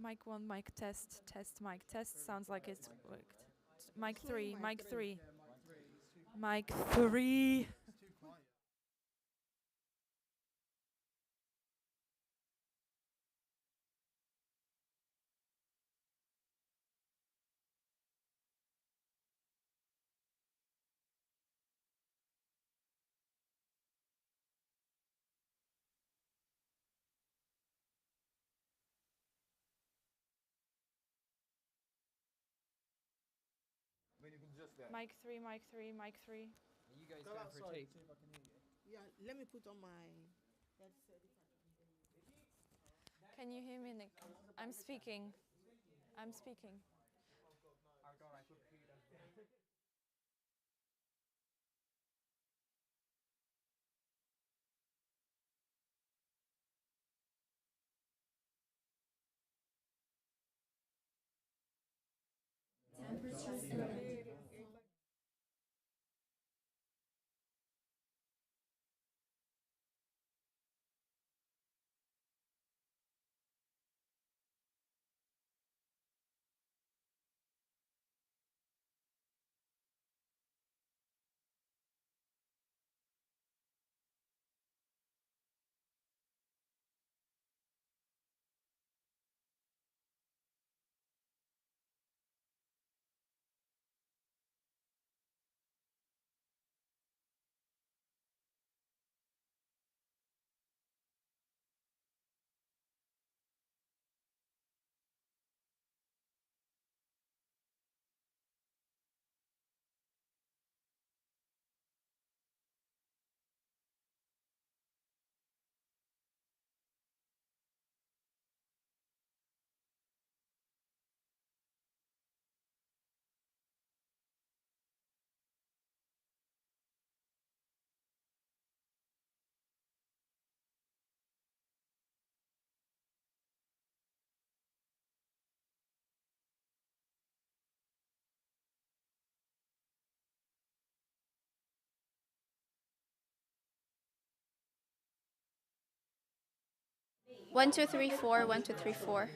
Mic 1, mic test, mic test. Sounds like it's worked. Mic 3, mic 3. Mic 3. Mic 3, mic 3, mic 3. Are you guys going for a tape? Yeah, let me put on my headset if I can hear you. Can you hear me, Nick? I'm speaking. I'm speaking. One, two, three, four. 1, 2, 3, 4.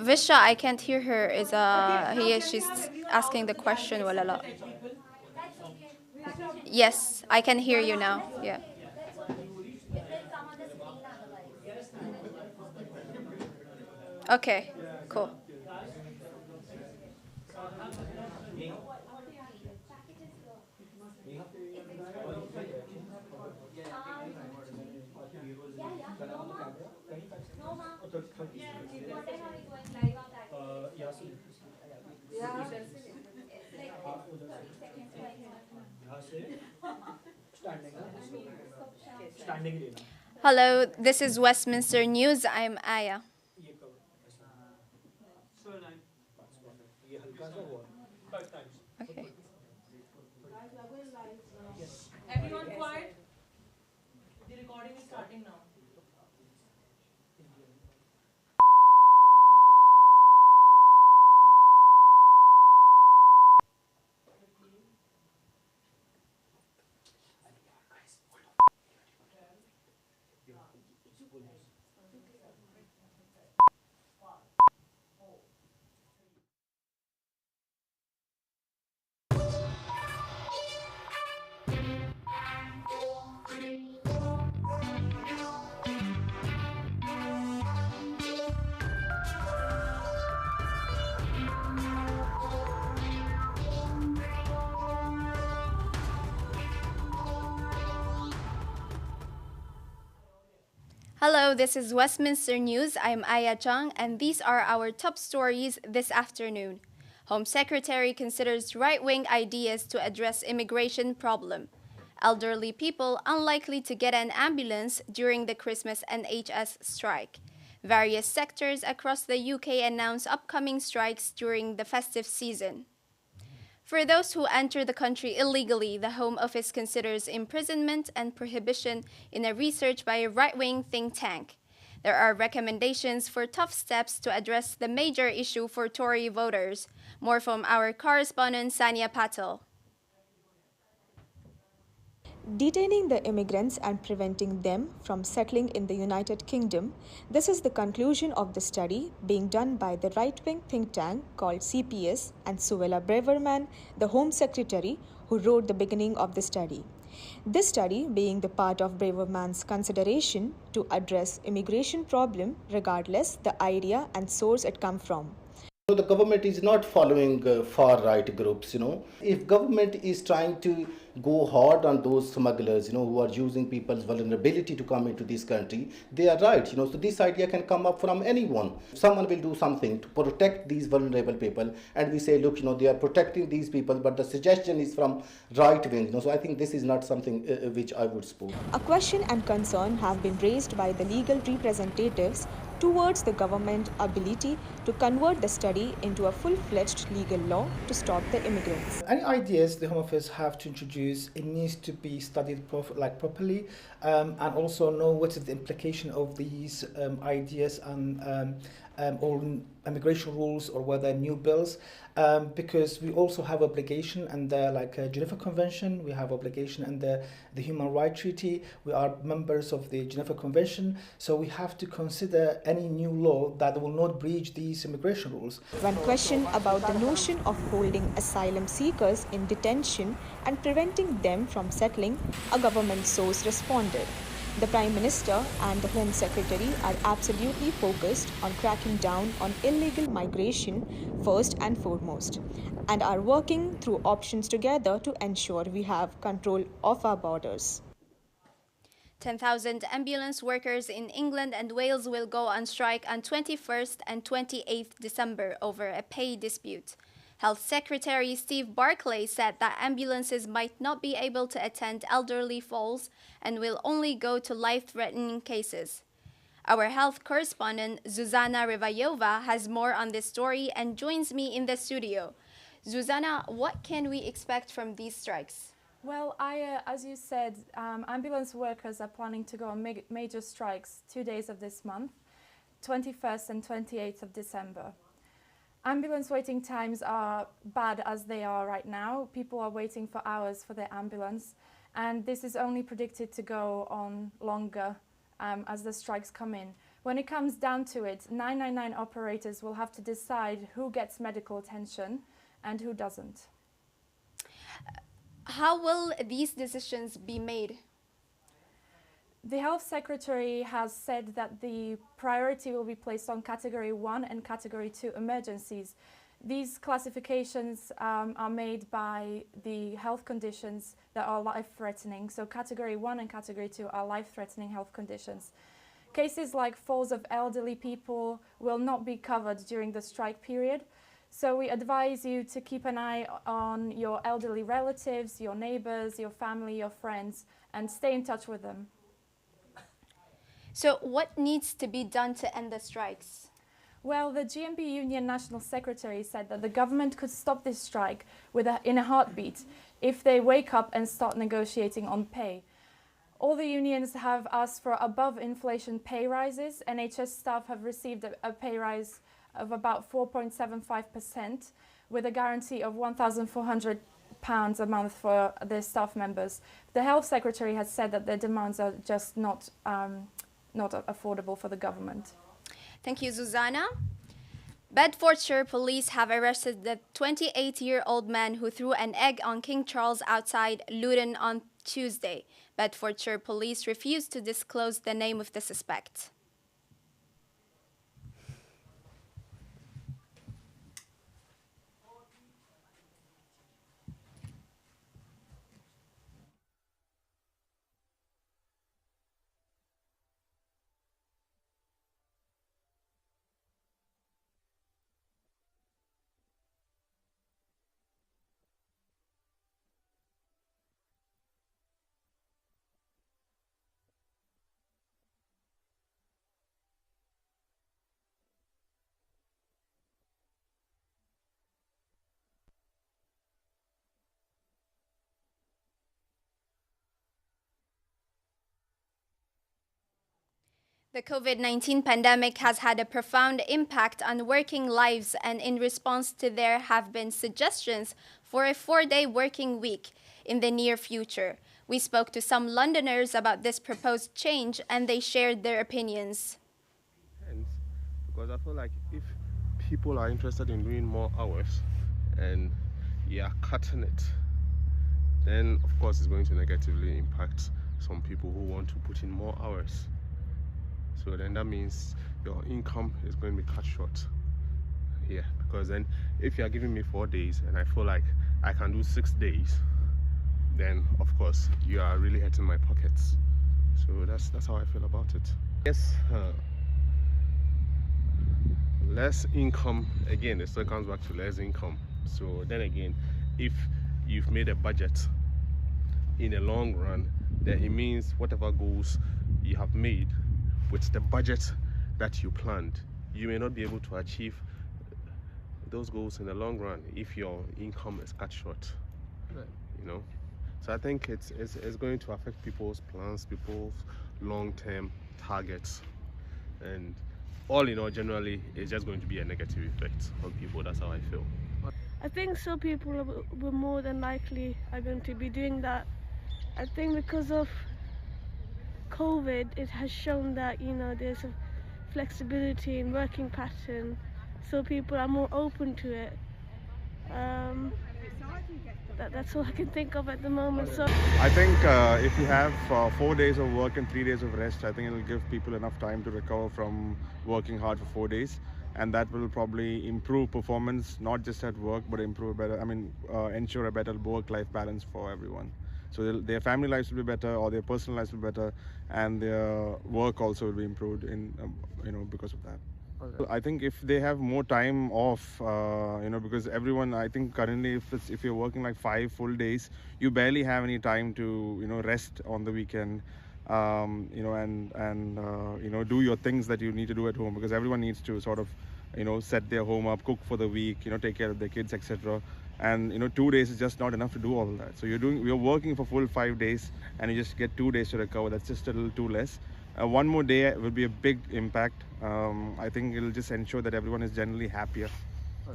Visha, I can't hear her. She's asking the question. Wala la. Yes, I can hear you now. Yeah. Okay, cool. Hello, this is Westminster News. I'm Aya. Okay. Everyone quiet. The recording is starting now. Hello, this is Westminster News. I'm Aya Chung, and these are our top stories this afternoon. Home Secretary considers right-wing ideas to address immigration problem. Elderly people unlikely to get an ambulance during the Christmas NHS strike. Various sectors across the UK announce upcoming strikes during the festive season. For those who enter the country illegally, the Home Office considers imprisonment and prohibition in a research by a right-wing think tank. There are recommendations for tough steps to address the major issue for Tory voters. More from our correspondent Sania Patel. Detaining the immigrants and preventing them from settling in the United Kingdom, this is the conclusion of the study being done by the right-wing think tank called CPS and Suella Braverman, the Home Secretary, who wrote the beginning of the study. This study being the part of Braverman's consideration to address immigration problem regardless the idea and source it come from. So the government is not following far right groups, If government is trying to go hard on those smugglers, who are using people's vulnerability to come into this country, they are right, So this idea can come up from anyone. Someone will do something to protect these vulnerable people, and we say, look, they are protecting these people, but the suggestion is from right wing, So I think this is not something which I would support. A question and concern have been raised by the legal representatives towards the government's ability to convert the study into a full-fledged legal law to stop the immigrants. Any ideas the Home Office have to introduce, it needs to be studied properly, and also know what is the implication of these ideas on all immigration rules or whether new bills, because we also have obligation under Geneva Convention, we have obligation under the Human Rights Treaty, we are members of the Geneva Convention, so we have to consider any new law that will not breach these immigration rules. When questioned about the notion of holding asylum seekers in detention and preventing them from settling, a government source responded. The Prime Minister and the Home Secretary are absolutely focused on cracking down on illegal migration first and foremost, and are working through options together to ensure we have control of our borders. 10,000 ambulance workers in England and Wales will go on strike on 21st and 28th December over a pay dispute. Health Secretary Steve Barclay said that ambulances might not be able to attend elderly falls and will only go to life-threatening cases. Our health correspondent, Zuzana Rivayova, has more on this story and joins me in the studio. Zuzana, what can we expect from these strikes? Well, as you said, ambulance workers are planning to go on major strikes 2 days of this month, 21st and 28th of December. Ambulance waiting times are bad as they are right now. People are waiting for hours for their ambulance, and this is only predicted to go on longer as the strikes come in. When it comes down to it, 999 operators will have to decide who gets medical attention and who doesn't. How will these decisions be made? The Health Secretary has said that the priority will be placed on Category 1 and Category 2 emergencies. These classifications are made by the health conditions that are life-threatening. So Category 1 and Category 2 are life-threatening health conditions. Cases like falls of elderly people will not be covered during the strike period. So we advise you to keep an eye on your elderly relatives, your neighbors, your family, your friends, and stay in touch with them. So what needs to be done to end the strikes? Well, the GMB Union National Secretary said that the government could stop this strike in a heartbeat if they wake up and start negotiating on pay. All the unions have asked for above-inflation pay rises. NHS staff have received a pay rise of about 4.75% with a guarantee of £1,400 a month for their staff members. The Health Secretary has said that their demands are just not affordable for the government. Thank you, Zuzana. Bedfordshire police have arrested the 28-year-old man who threw an egg on King Charles outside Luton on Tuesday. Bedfordshire police refused to disclose the name of the suspect. The COVID-19 pandemic has had a profound impact on working lives, and in response to there have been suggestions for a 4-day working week in the near future. We spoke to some Londoners about this proposed change, and they shared their opinions. Because I feel like if people are interested in doing more hours and you are cutting it, then of course it's going to negatively impact some people who want to put in more hours. So then that means your income is going to be cut short here, because then if you are giving me 4 days and I feel like I can do 6 days, then of course you are really hurting my pockets. So that's how I feel about it. Yes, less income, again it still comes back to less income. So then again, if you've made a budget in the long run, then it means whatever goals you have made with the budget that you planned, you may not be able to achieve those goals in the long run if your income is cut short. Right. You know, so I think it's going to affect people's plans, people's long-term targets, and all in all, generally, it's just going to be a negative effect on people. That's how I feel. I think some people will more than likely are going to be doing that. I think because of COVID, it has shown that, you know, there's a flexibility in working pattern, so people are more open to it. That's all I can think of at the moment. So I think if you have 4 days of work and 3 days of rest, I think it will give people enough time to recover from working hard for 4 days, and that will probably improve performance, not just at work, but ensure a better work-life balance for everyone. So their family lives will be better, or their personal lives will be better, and their work also will be improved because of that. Okay. I think if they have more time off, because everyone, I think currently if you're working like 5 full days, you barely have any time to rest on the weekend, do your things that you need to do at home, because everyone needs to sort of set their home up, cook for the week, take care of their kids, etc. And 2 days is just not enough to do all of that. So you're working for full 5 days and you just get 2 days to recover. That's just a little too less. 1 more day will be a big impact. I think it'll just ensure that everyone is generally happier,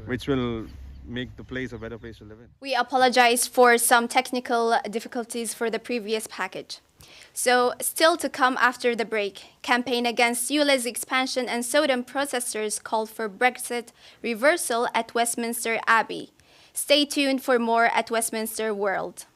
which will make the place a better place to live in. We apologize for some technical difficulties for the previous package. So, still to come after the break, campaign against ULEZ expansion and Southern protesters called for Brexit reversal at Westminster Abbey. Stay tuned for more at Westminster World.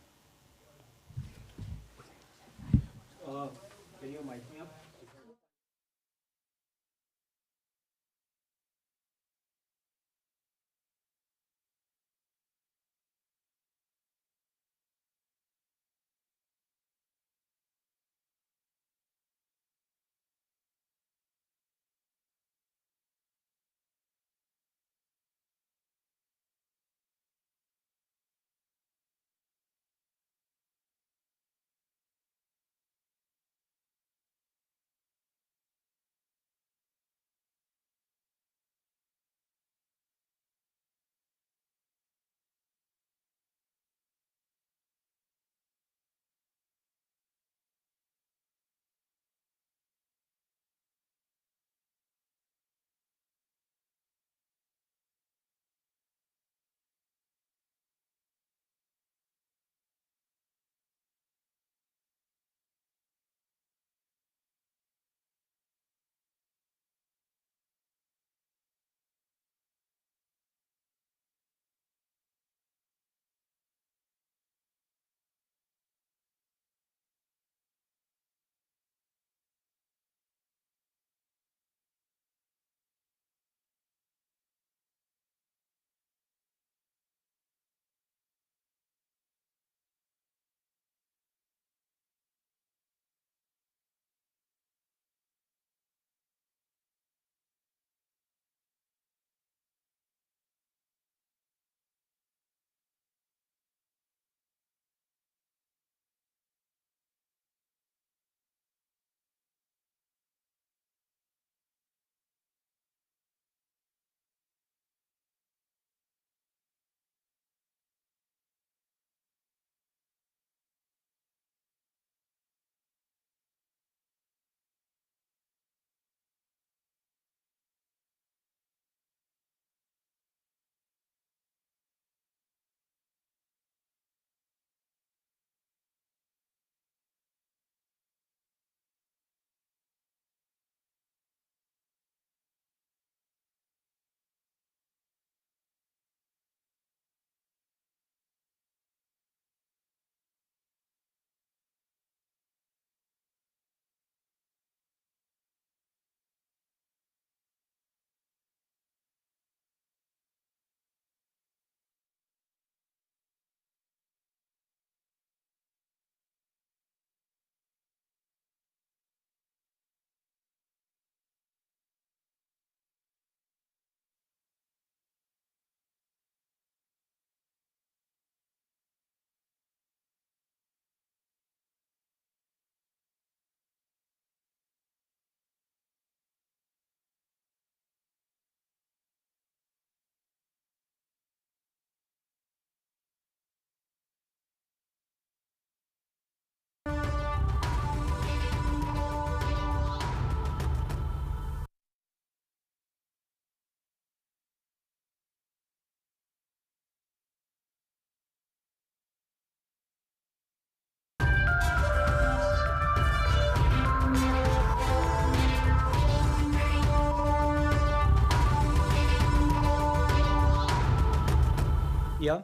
Yeah.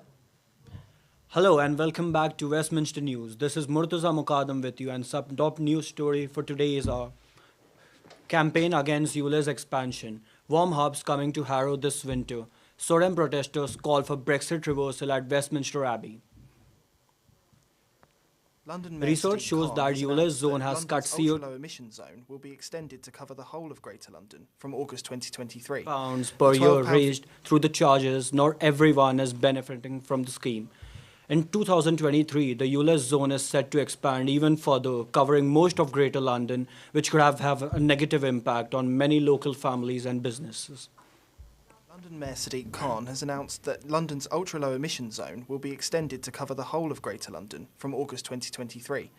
Hello and welcome back to Westminster News. This is Murtaza Mukadam with you, and some top news story for today is our campaign against ULEZ expansion. Warm hubs coming to Harrow this winter. Soden protesters call for Brexit reversal at Westminster Abbey. London Mayor Research Sadiq shows Khan that has ULEZ announced zone that has cut London's CO2 ultra-low emission zone will be extended to cover the whole of Greater London from August 2023. pounds per The year £12 raised through the charges. Not everyone is benefiting from the scheme. In 2023, the ULEZ zone is set to expand even further, covering most of Greater London, which could have a negative impact on many local families and businesses. London Mayor Sadiq Khan has announced that London's ultra-low emission zone will be extended to cover the whole of Greater London from August 2023.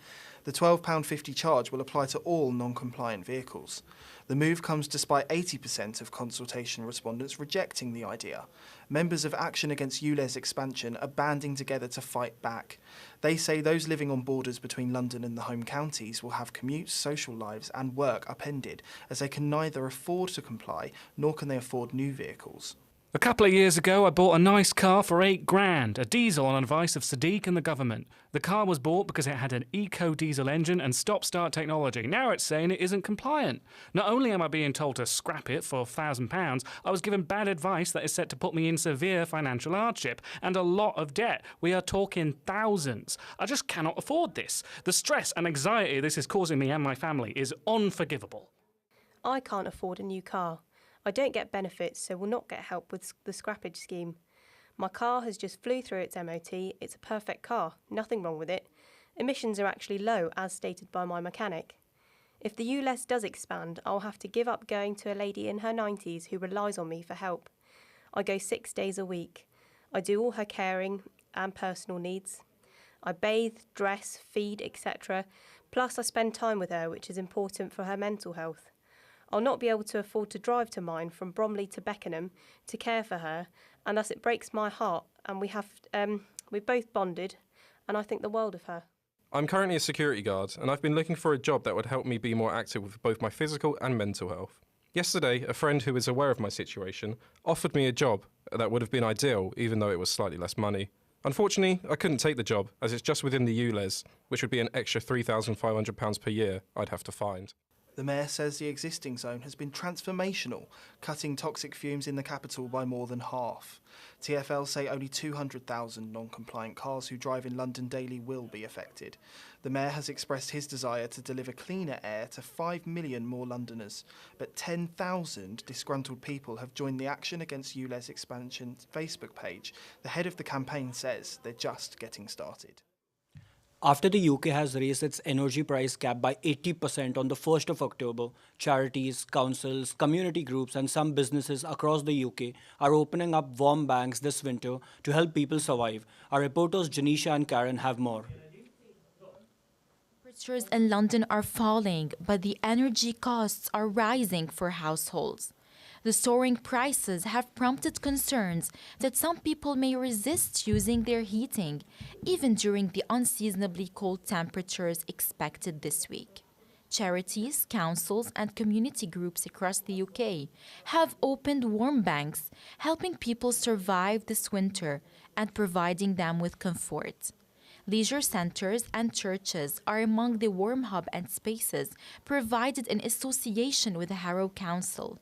The £12.50 charge will apply to all non-compliant vehicles. The move comes despite 80% of consultation respondents rejecting the idea. Members of Action Against ULEZ expansion are banding together to fight back. They say those living on borders between London and the home counties will have commutes, social lives and work upended, as they can neither afford to comply nor can they afford new vehicles. A couple of years ago, I bought a nice car for £8,000, a diesel on advice of Sadiq and the government. The car was bought because it had an eco-diesel engine and stop-start technology. Now it's saying it isn't compliant. Not only am I being told to scrap it for £1,000, I was given bad advice that is set to put me in severe financial hardship and a lot of debt. We are talking thousands. I just cannot afford this. The stress and anxiety this is causing me and my family is unforgivable. I can't afford a new car. I don't get benefits, so will not get help with the scrappage scheme. My car has just flew through its MOT. It's a perfect car, nothing wrong with it. Emissions are actually low, as stated by my mechanic. If the ULEZ does expand, I'll have to give up going to a lady in her 90s who relies on me for help. I go 6 days a week. I do all her caring and personal needs. I bathe, dress, feed, etc. Plus I spend time with her, which is important for her mental health. I'll not be able to afford to drive to mine from Bromley to Beckenham to care for her, and thus it breaks my heart, and we've both bonded, and I think the world of her. I'm currently a security guard, and I've been looking for a job that would help me be more active with both my physical and mental health. Yesterday, a friend who is aware of my situation offered me a job that would have been ideal, even though it was slightly less money. Unfortunately, I couldn't take the job, as it's just within the ULEZ, which would be an extra £3,500 per year I'd have to find. The Mayor says the existing zone has been transformational, cutting toxic fumes in the capital by more than half. TfL say only 200,000 non-compliant cars who drive in London daily will be affected. The Mayor has expressed his desire to deliver cleaner air to 5 million more Londoners, but 10,000 disgruntled people have joined the Action Against ULEZ Expansion Facebook page. The head of the campaign says they're just getting started. After the UK has raised its energy price cap by 80% on the 1st of October, charities, councils, community groups and some businesses across the UK are opening up warm banks this winter to help people survive. Our reporters Janisha and Karen have more. Temperatures in London are falling, but the energy costs are rising for households. The soaring prices have prompted concerns that some people may resist using their heating, even during the unseasonably cold temperatures expected this week. Charities, councils and community groups across the UK have opened warm banks, helping people survive this winter and providing them with comfort. Leisure centres and churches are among the warm hub and spaces provided in association with the Harrow Council.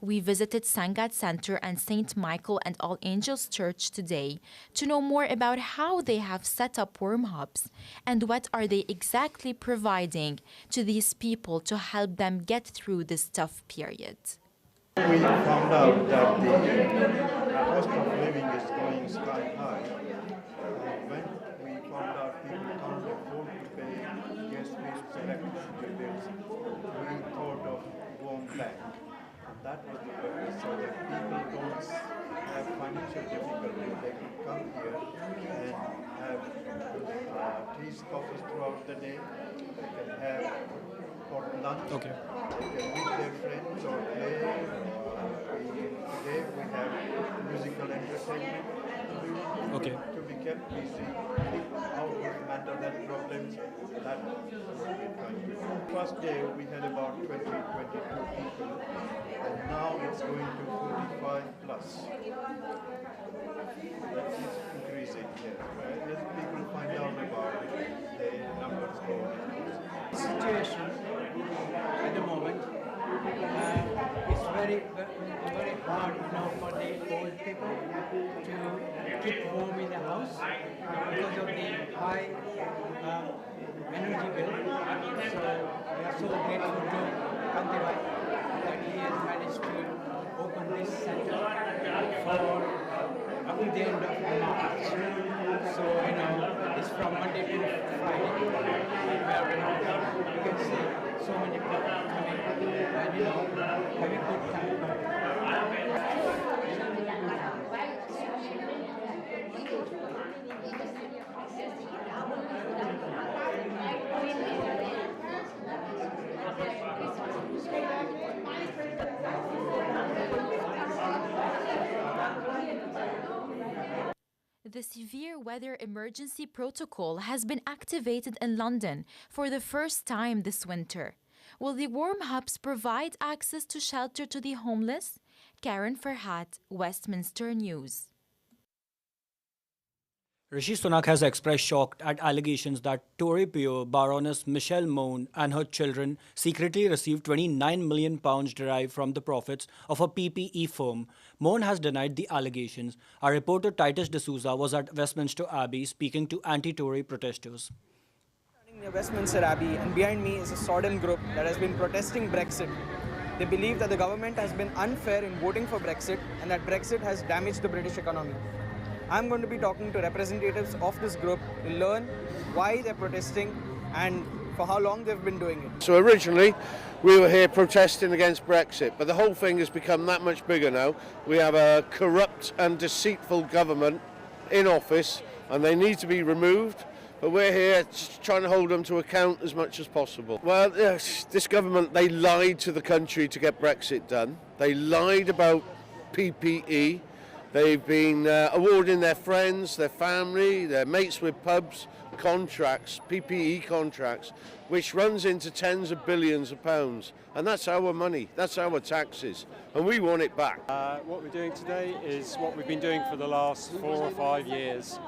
We visited Sangat Centre and St. Michael and All Angels Church today to know more about how they have set up warm hubs and what are they exactly providing to these people to help them get through this tough period. We found out that the cost of living is going sky high. When we found out people can't afford to pay gas bills, electricity bills, we thought of warm bank. That was the purpose, so that people don't have financial difficulty. They can come here and have teas, coffees throughout the day. They can have hot lunch. Okay. They can meet their friends or play. Today we have musical entertainment. Okay. To be kept busy, keep out of mental health problems. That what we're trying to do. First day we had about 22 people. And now it's going to 45 plus. That is increasing, yes. Right? As people find out about it, the numbers go up. The situation at the moment is very hard, for the old people to keep warm in the house because of the high energy bill. So we are so grateful to Kantibai that he has managed to open this center for up to the end of March. So, it's from Monday to Friday. You can see so many people coming and, having good time. the severe weather emergency protocol has been activated in London for the first time this winter. Will the warm hubs provide access to shelter to the homeless? Karen Farhat, Westminster News. Rishi Sunak has expressed shock at allegations that Tory peer Baroness Michelle Mone and her children secretly received £29 million derived from the profits of a PPE firm. Mone has denied the allegations. Our reporter Titus D'Souza was at Westminster Abbey speaking to anti-Tory protesters. Near Westminster Abbey, and behind me is a Sodden group that has been protesting Brexit. They believe that the government has been unfair in voting for Brexit and that Brexit has damaged the British economy. I'm going to be talking to representatives of this group to learn why they're protesting and for how long they've been doing it. So originally we were here protesting against Brexit, but the whole thing has become that much bigger now. We have a corrupt and deceitful government in office and they need to be removed. But we're here trying to hold them to account as much as possible. Well, yes, this government, they lied to the country to get Brexit done. They lied about PPE. They've been awarding their friends, their family, their mates with pubs contracts, PPE contracts, which runs into tens of billions of pounds. And that's our money, that's our taxes, and we want it back. What we're doing today is what we've been doing for the last 4 or 5 years,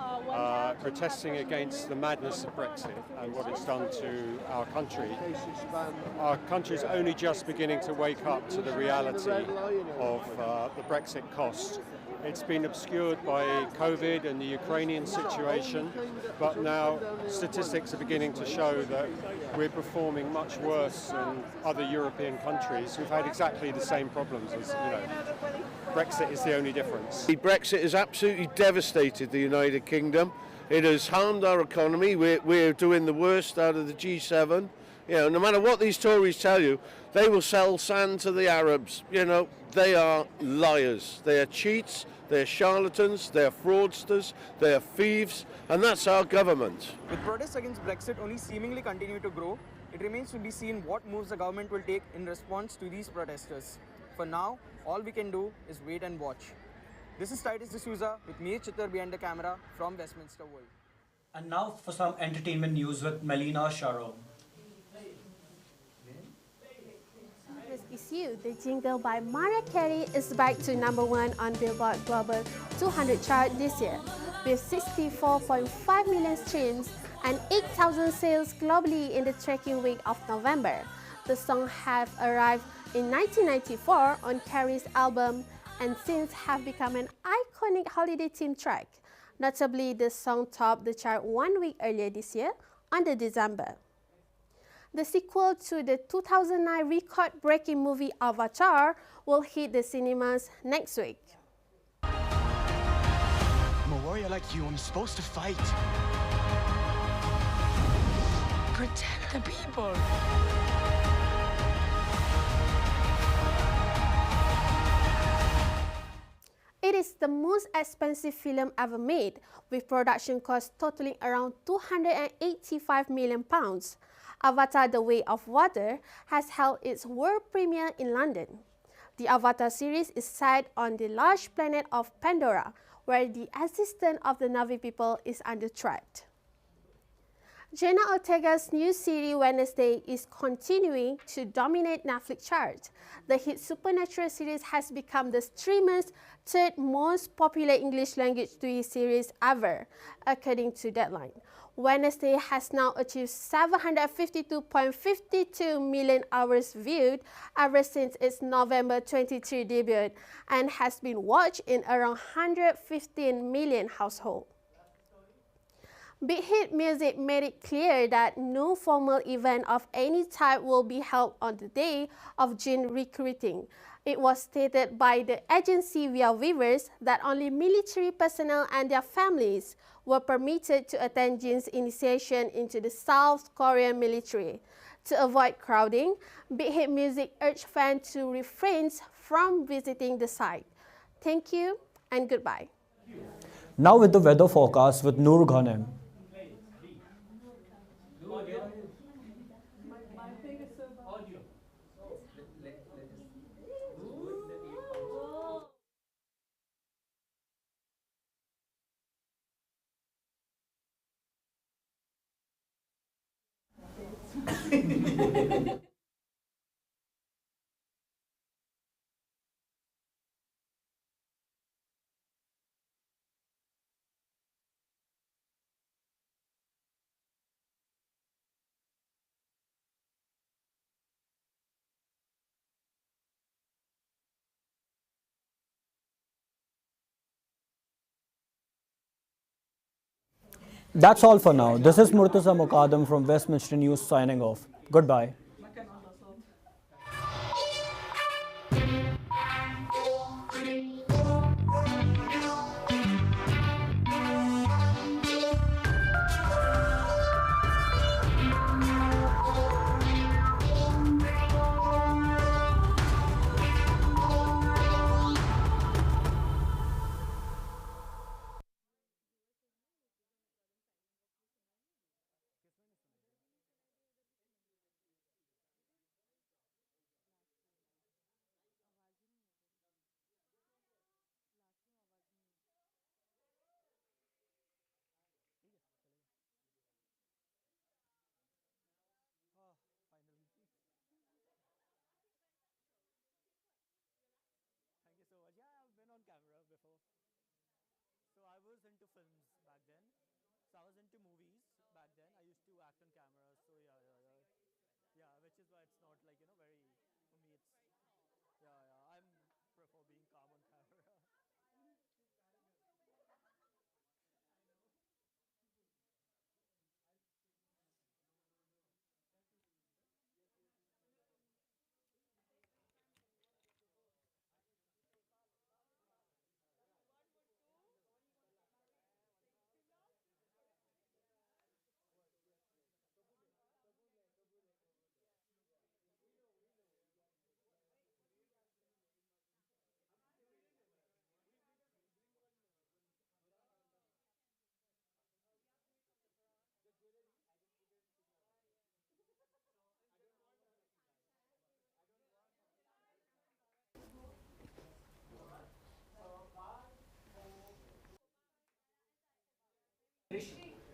protesting against the madness of Brexit and what it's done to our country. Our country's only just beginning to wake up to the reality of the Brexit cost. It's been obscured by COVID and the Ukrainian situation, but now statistics are beginning to show that we're performing much worse than other European countries who've had exactly the same problems as, Brexit is the only difference. Brexit has absolutely devastated the United Kingdom. It has harmed our economy. We're doing the worst out of the G7. No matter what these Tories tell you, they will sell sand to the Arabs. They are liars. They are cheats. They are charlatans. They are fraudsters. They are thieves. And that's our government. With protests against Brexit only seemingly continue to grow, it remains to be seen what moves the government will take in response to these protesters. For now, all we can do is wait and watch. This is Titus D'Souza with me, Chittar, behind the camera from Westminster World. And now for some entertainment news with Melina Sharon. Issue, the jingle by Mariah Carey is back to #1 on Billboard Global 200 chart this year, with 64.5 million streams and 8,000 sales globally in the tracking week of November. The song have arrived in 1994 on Carey's album and since have become an iconic holiday theme track. Notably, the song topped the chart 1 week earlier this year on the December. The sequel to the 2009 record-breaking movie Avatar will hit the cinemas next week. I'm a warrior like you. I'm supposed to fight. Protect the people. It is the most expensive film ever made, with production costs totaling around £285 million. Avatar: The Way of Water has held its world premiere in London. The Avatar series is set on the large planet of Pandora, where the existence of the Na'vi people is under threat. Jenna Ortega's new series Wednesday is continuing to dominate Netflix charts. The hit Supernatural series has become the streamer's third most popular English language TV series ever, according to Deadline. Wednesday has now achieved 752.52 million hours viewed ever since its November 23 debut and has been watched in around 115 million households. Big Hit Music made it clear that no formal event of any type will be held on the day of Jin recruiting. It was stated by the agency via Weavers that only military personnel and their families were permitted to attend Jin's initiation into the South Korean military. To avoid crowding, Big Hit Music urged fans to refrain from visiting the site. Thank you and goodbye. Now with the weather forecast with Noor Ghanem. That's all for now. This is Murtaza Mukadam from Westminster News signing off. Goodbye. Thank you so much. Yeah, I've been on camera before. So I was into films back then. So I was into movies back then. I used to act on camera. So yeah. Yeah, which is why it's not like, very, for me it's, yeah. I'm prefer being calm on camera.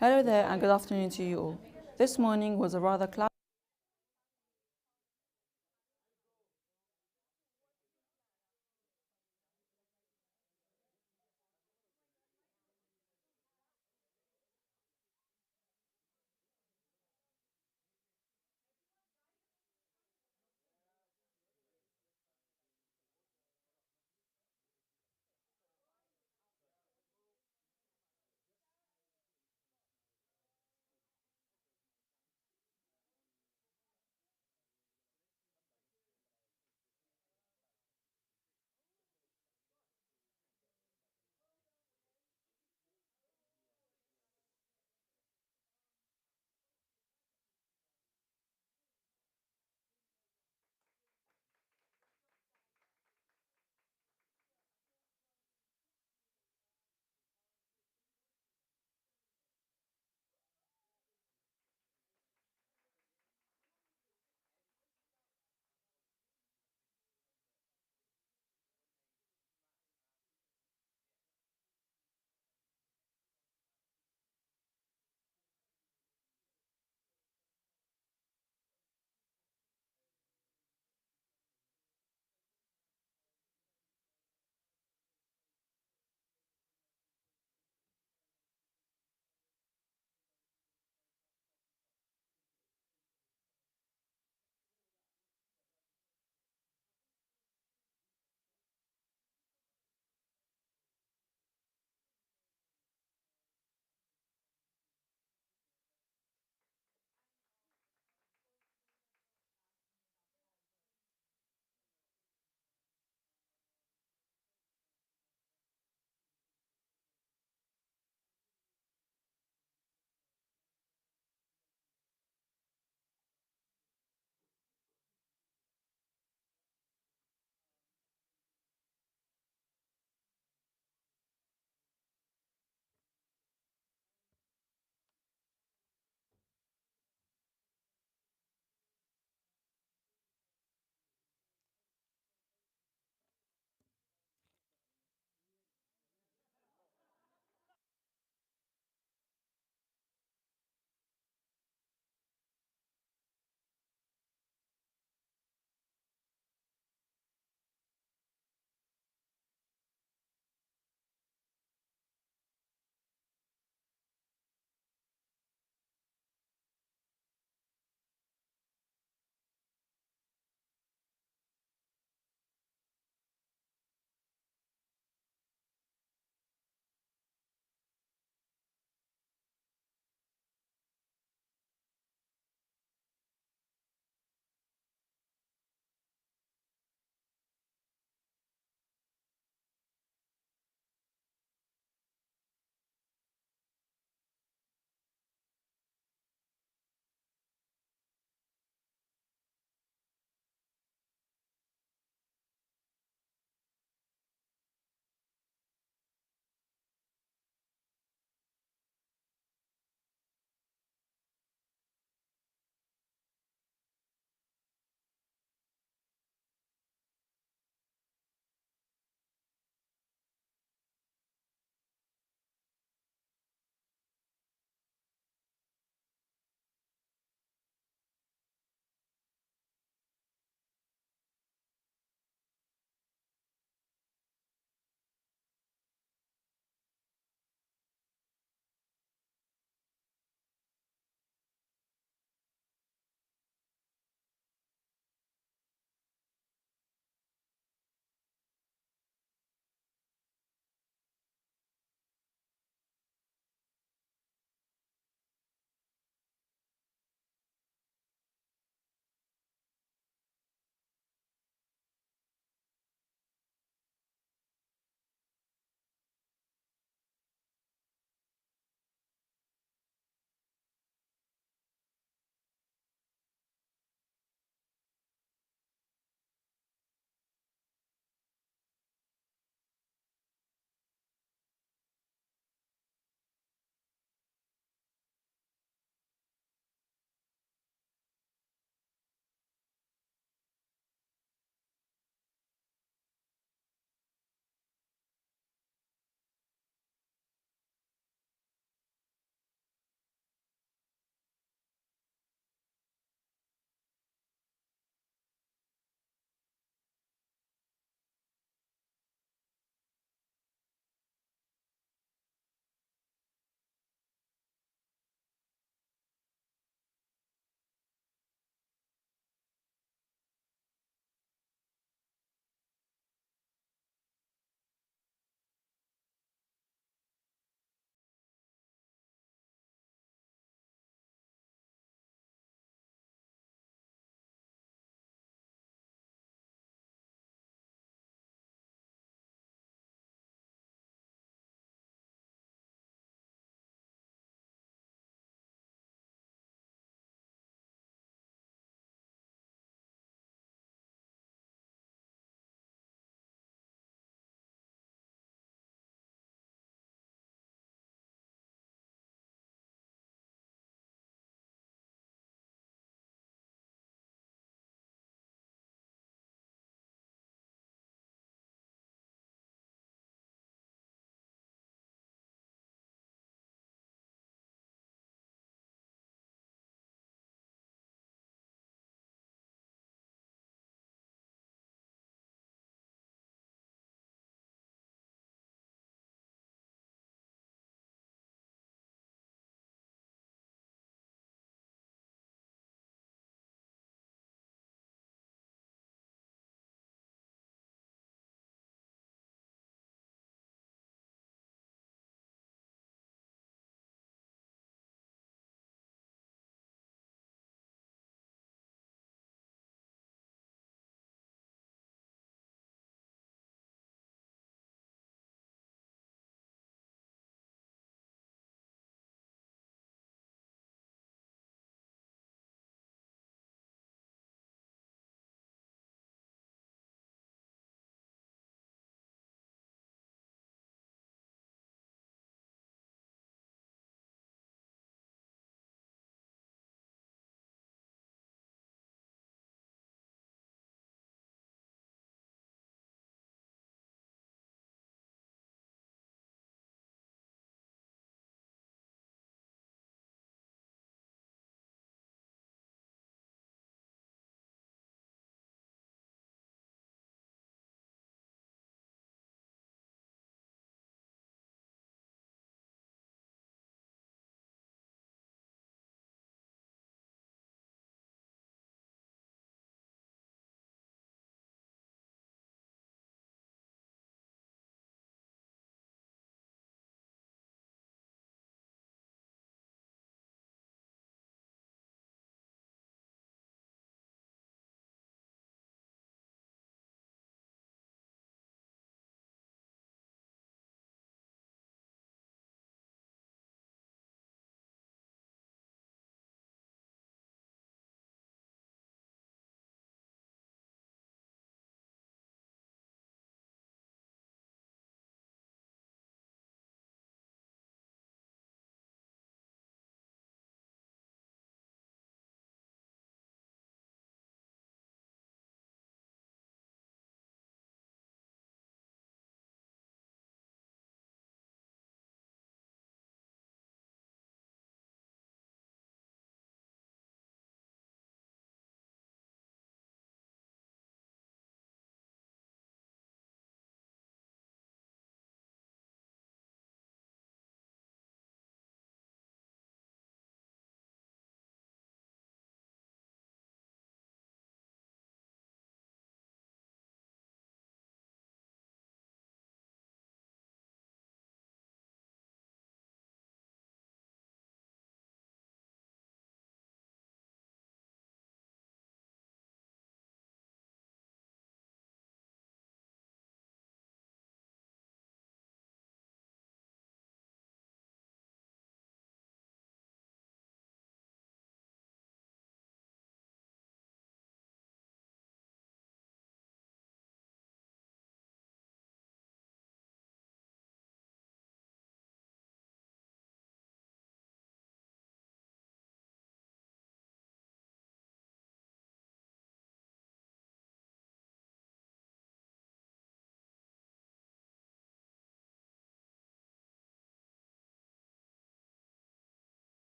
Hello there and good afternoon to you all. This morning was a rather cloudy